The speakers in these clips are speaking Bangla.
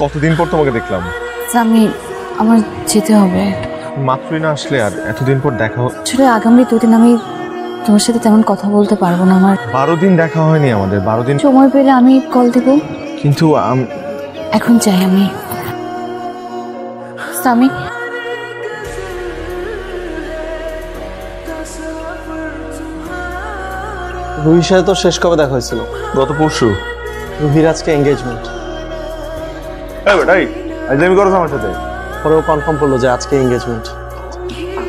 কতদিন পর তোমাকে দেখলাম। আমি আমার যেতে হবে। মাত্রই না আসলে আর এতদিন পর দেখা আসলে আগামী 2 দিন আমি তোমার সাথে তেমন কথা বলতে পারবো না। আমার 12 দিন দেখা হয়নি আমাদের। 12 দিন সময় পেলে আমি কল দিব। কিন্তু এখন চাই আমি স্বামী। রুহির সাথে তো শেষ কবে দেখা হয়েছিল? গত পরশু। রুহির আজকে এঙ্গেজমেন্ট। আজলামি করো আমার সাথে। পরেও কনফার্ম করলো যে আজকে এঙ্গেজমেন্ট।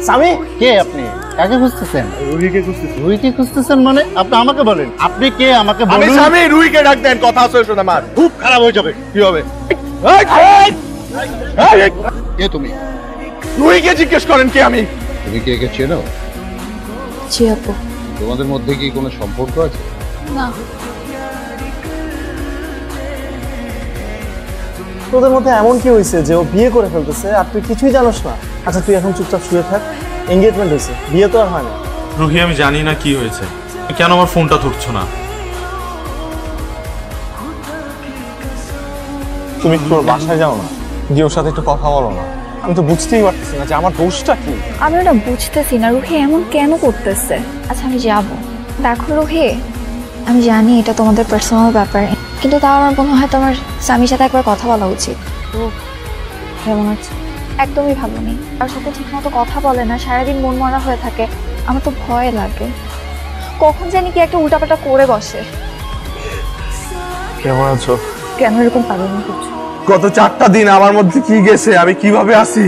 স্বামী কে আপনি? কাকে খুঁজতেছেন? রুহিকে খুঁজতেছি। রুহিকে খুঁজতেছেন মানে? আপনি আমাকে বলেন, আপনি কে আমাকে আমি বলুন। স্বামী, রুহিকে ডাক দেন, কথা আছে শোনা আমার। খুব খারাপ হয়ে যাবে। কি হবে? কে তুমি? রুহিকে জিজ্ঞেস করেন কে আমি। তুমি কি একে চেনো? জি আপু। তোমাদের মধ্যে কি কোনো সম্পর্ক আছে? না। তোদের মধ্যে এমন কি হয়েছে যে ও বিয়ে করে ফেলতেছে আর তুই কিছুই জানোস না? আচ্ছা তুই এখন চুপচাপ শুয়ে থাক। এঙ্গেজমেন্ট হয়েছে, বিয়ে তো আর হয় না। রুহি আমি জানি না কি হয়েছে, কেন আমার ফোনটা ধরছো না? তুমি তোর বাসায় যাও না, গিয়ে ওর সাথে একটু কথা বলো না। আমি তো বুঝতেই পারতেছি না যে আমার দোষটা কি। আমি ওটা বুঝতেছি না রুহি এমন কেন করতেছে। আচ্ছা আমি যাব। দেখো রুহি, আমি জানি এটা তোমাদের পার্সোনাল ব্যাপার, কিন্তু তাও আমার মনে হয় তোমার স্বামীর সাথে একবার কথা বলা উচিত। কেমন আছে? একদমই ভালো নেই, তার সাথে ঠিক মতো কথা বলে না, সারাদিন মন মরা হয়ে থাকে। আমার তো ভয় লাগে, কখন জানি কি একটা উল্টাপাল্টা করে বসে। কেমন আছো? কেন এরকম পাগলামি করছো? গত 4টা দিন আমার মধ্যে কি গেছে, আমি কিভাবে আছি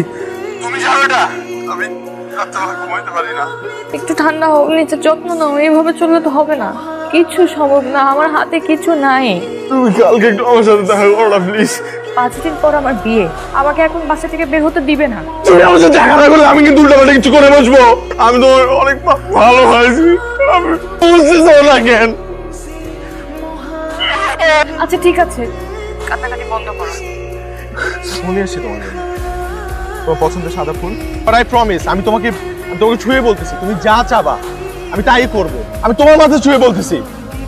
তুমি জানো না। আমি রাত্রেবেলা ঘুমাইতে পারি না। একটু ঠান্ডা হোক, নিজের যত্ন নাও। এইভাবে চললে তো হবে না, কিছু সম্ভব না। আমার হাতে কিছু নাই। তুমি কালকে একটু আমার সাথে দেখা করো না প্লিজ। 5 দিন পর আমার বিয়ে, আমাকে এখন বাসা থেকে বের হতে দিবে না। তুমি আমার সাথে দেখা না করলে আমি কিন্তু উল্টাপাল্টা কিছু করে বসবো। আমি তো অনেক ভালোবাসি, আমি বুঝতেছো না কেন? আচ্ছা ঠিক আছে, কান্নাকাটি বন্ধ করো। শুনে আসছি তোমার জন্য। তোমার পছন্দের সাদা ফুল। বাট আই প্রমিস, আমি তোমাকে ছুঁয়ে বলতেছি, তুমি যা চাবা আমি তাই করবো। আমি তোমার মাথায় ছুঁয়ে বলতেছি,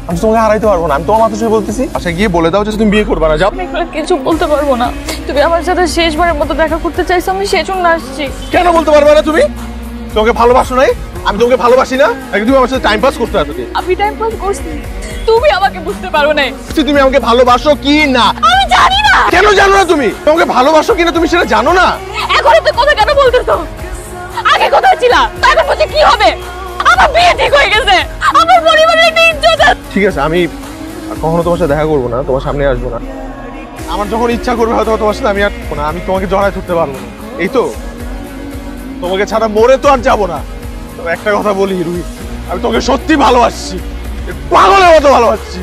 আমি তোমাকে হারাইতে পারবো না। আমি তোমার মাথায় ছুঁয়ে বলতেছি, আচ্ছা গিয়ে বলে দাও যে তুমি বিয়ে করবে না। যাও। আমি এগুলো কিছু বলতে পারবো না। তুমি আমার সাথে শেষবারের মতো দেখা করতে চাইছো, আমি সেজন্য আসছি। কেন বলতে পারবে না? তুমি তোমাকে ভালোবাসো নাই? আমি তোমাকে ভালোবাসি না? নাকি তুমি আমার সাথে টাইম পাস করতে আসো? আমি টাইম পাস করছি, তুমি আমাকে বুঝতে পারো না। তুমি আমাকে ভালোবাসো কি না আমি জানি না। কেন জানো না? তুমি তোমাকে ভালোবাসো কিনা তুমি সেটা জানো না? এখন এত কথা কেন বলতেছো? আগে কোথায় ছিলা, এখন বলছি কি হবে? আমার বিয়ে ঠিক হয়ে গেছে, আমার পরিবারের একটা ইজ্জত আছে। ঠিক আছে, আমি আর কখনো তোমার সাথে দেখা করবো না, তোমার সামনে আসবো না। আমার যখন ইচ্ছা করবে হয়তো তোমার সাথে আমি আর না, আমি তোমাকে জড়ায় ধরতে পারবো না। এই তো, তোমাকে ছাড়া মরে তো আর যাবো না। তবে একটা কথা বলি রুহি, আমি তোমাকে সত্যি ভালোবাসছি, পাগলের মতো ভালোবাসছি।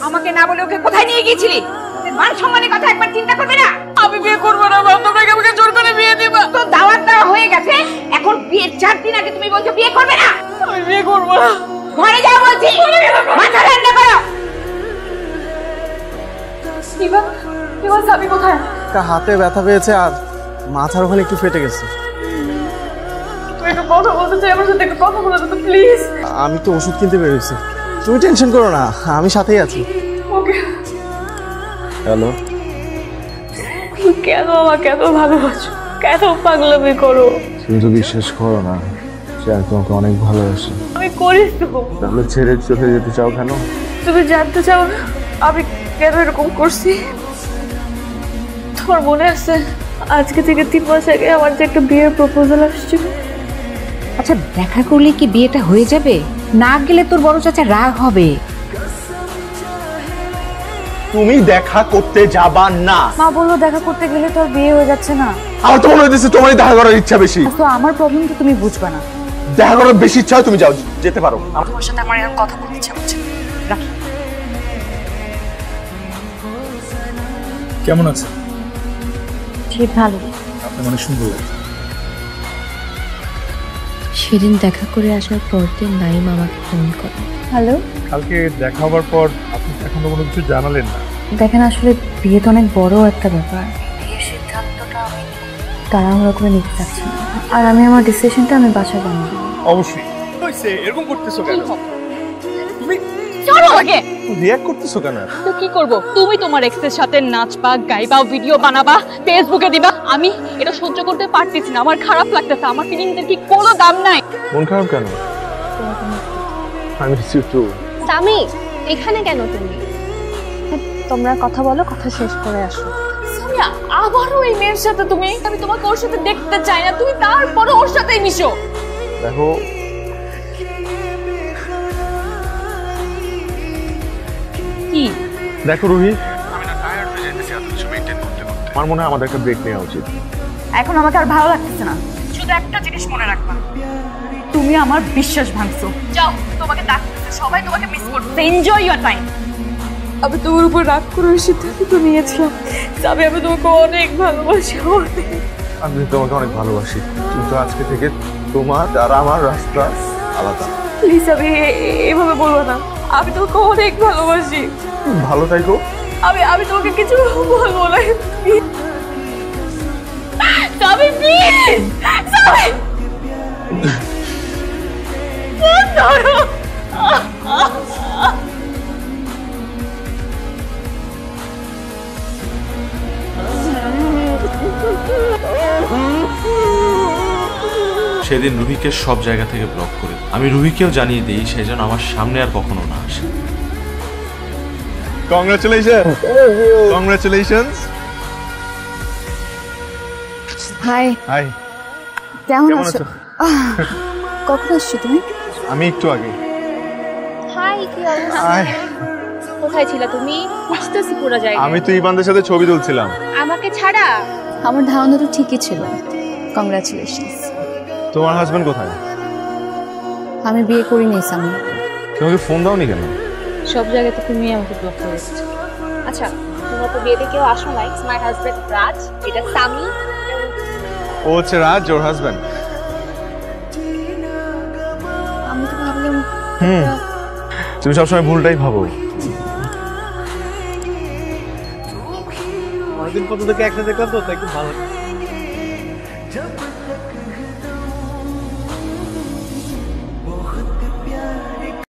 আমাকে না বলে ওকে কোথায় নিয়ে গিয়েছিলি? মান সম্মানের কথা একবার চিন্তা করবে না? আমি বিয়ে করবো না, তোমরা আমাকে জোর করে বিয়ে দিবা। তো দাওয়াত দেওয়া হয়ে গেছে, এখন বিয়ের 4 দিন আগে তুমি বলছো বিয়ে করবে না? আমি বিয়ে করবো না। ঘরে যাও বলছি, মাথা ঠান্ডা করো। ইভান সাবি কোথায়? হাতে ব্যথা পেয়েছে আর মাথার ওখানে একটু ফেটে গেছে। তুই একটু কথা বলতে চাই, আমার সাথে একটু কথা বলে দে প্লিজ। আমি তো ওষুধ কিনতে বেরোইছি, তুমি টেনশন করো না, আমি সাথেই আছি। ওকে। হ্যালো। কেন আমাকে এত ভালোবাসো, কেন পাগলামি করো? তুমি তো বিশ্বাস করো না যে আমি তোমাকে অনেক ভালোবাসি। আমি করিস তো, তাহলে ছেড়ে চলে যেতে চাও কেন? তুমি জানতে চাও না আমি কেন এরকম করছি? তোমার মনে আছে আজকে থেকে 3 মাস আগে আমার যে একটা বিয়ের প্রপোজাল আসছিল? আচ্ছা দেখা করলে কি বিয়েটা হয়ে যাবে? না গেলে তোর বড় চাচা রাগ হবে। তুমি দেখা করতে যাবা না। মা বললো দেখা করতে গেলে তো আর বিয়ে হয়ে যাচ্ছে না। আমার তো মনে হচ্ছে তোমারই দেখা করার ইচ্ছা বেশি। তো আমার প্রবলেম তো তুমি বুঝবা না। দেখা করার বেশি ইচ্ছা হয় তুমি যাও, যেতে পারো। তোমার সাথে আমার এরকম কথা বলতে ইচ্ছা হচ্ছে। রাখি। কেমন আছে? ঠিক ভালো। আপনি অনেক সুন্দর। সেদিন দেখা করে আসার পরদিন নাইম আমাকে ফোন করে। হ্যালো, কালকে দেখা হবার পর আপনি এখনো কোনো কিছু জানালেন না। দেখেন আসলে বিয়ে তো অনেক বড় একটা ব্যাপার, বিয়ের সিদ্ধান্তটা আমি তাড়াহুড়ো করে নিতে চাচ্ছি না। আর আমি আমার ডিসিশনটা আমি বাসায় জানাবো। অবশ্যই হইছে, এরকম করতেছো কেন? চলো আগে। রিঅ্যাক্ট করতেছো কেন? তো কি করব? তুমি তোমার এক্সের সাথে নাচবা, গাইবা, ভিডিও বানাবা, ফেসবুকে দিবা। আমি এটা সহ্য করতে পারতেছি না, আমার খারাপ লাগতেছে। আমার ফিলিংসের কি কোনো দাম নাই। মন খারাপ কেন? আমি একটু সামি, এখানে কেন তুমি? তোমরা কথা বলো, কথা শেষ করে আসো। সামিয়া, আবারও এই মেয়ের সাথে তুমি? আমি তোমাকে ওর সাথে দেখতে চাই না, তুমি তারপরে ওর সাথেই মিশো। দেখো, কি দেখো রুহি, আমি না টায়ার্ড হয়ে যাইতেছি এত কিছু মেইনটেইন করতে করতে। আমার মনে হয় আমাদের একটা ব্রেক নেওয়া উচিত। এখন আমাকে আর ভালো লাগতেছে না। শুধু একটা জিনিস মনে রাখবা, তুমি আমার বিশ্বাস ভাঙছো। যাও, তোমাকে ডাকতেছে, সবাই তোমাকে মিস করতেছে। Enjoy your time. আমি তোমার উপর রাগ করে সিদ্ধান্ত নিয়েছিলাম। তবে আমি তোমাকে অনেক ভালোবাসি, অনেক। আমি তোমাকে অনেক ভালোবাসি, কিন্তু আজকে থেকে তোমার আর আমার রাস্তা আলাদা। প্লিজ, আমি এভাবে বলবো না। আমি তোমাকে অনেক ভালোবাসি। ভালো থাকো। আমি তোমাকে কিছু বলবো না। সামি, প্লিজ। সামি, ধরো। সেদিন রুহিকে সব জায়গা থেকে ব্লক করে আমি রুহিকেও জানিয়ে দিই সে যেন আমার সামনে আর কখনো না আসে। Congratulations, congratulations. হাই, হাই, কেমন কেমন আছো? আছো? কখন আসছো তুমি? আমি একটু আগে। হাই, কি অবস্থা? হাই, কোথায় ছিলা তুমি? বুঝতেছি পুরো জায়গা। আমি তো ইবানদের সাথে ছবি তুলছিলাম। আমাকে ছাড়া? আমার ধারণা তো ঠিকই ছিল। কংগ্রাচুলেশনস। তোমার হাজবেন্ড কোথায়? আমি বিয়ে করিনি সামি। তোমাকে ফোন দাওনি কেন? সব জায়গাতে তুমি আমাকে ব্লক করে এসেছো। আচ্ছা, তোমরা তো বিয়েতে কেউ আসো নাই। মাই হাজবেন্ড রাজ, এটা সামি। ও হচ্ছে রাজ, ওর হাজবেন্ড। আমি তো ভাবলাম তুমি সবসময় ভুলটাই ভাবো। অনেকদিন পর্যন্ত একসাথে দেখলাম তো, তাই খুব ভালো।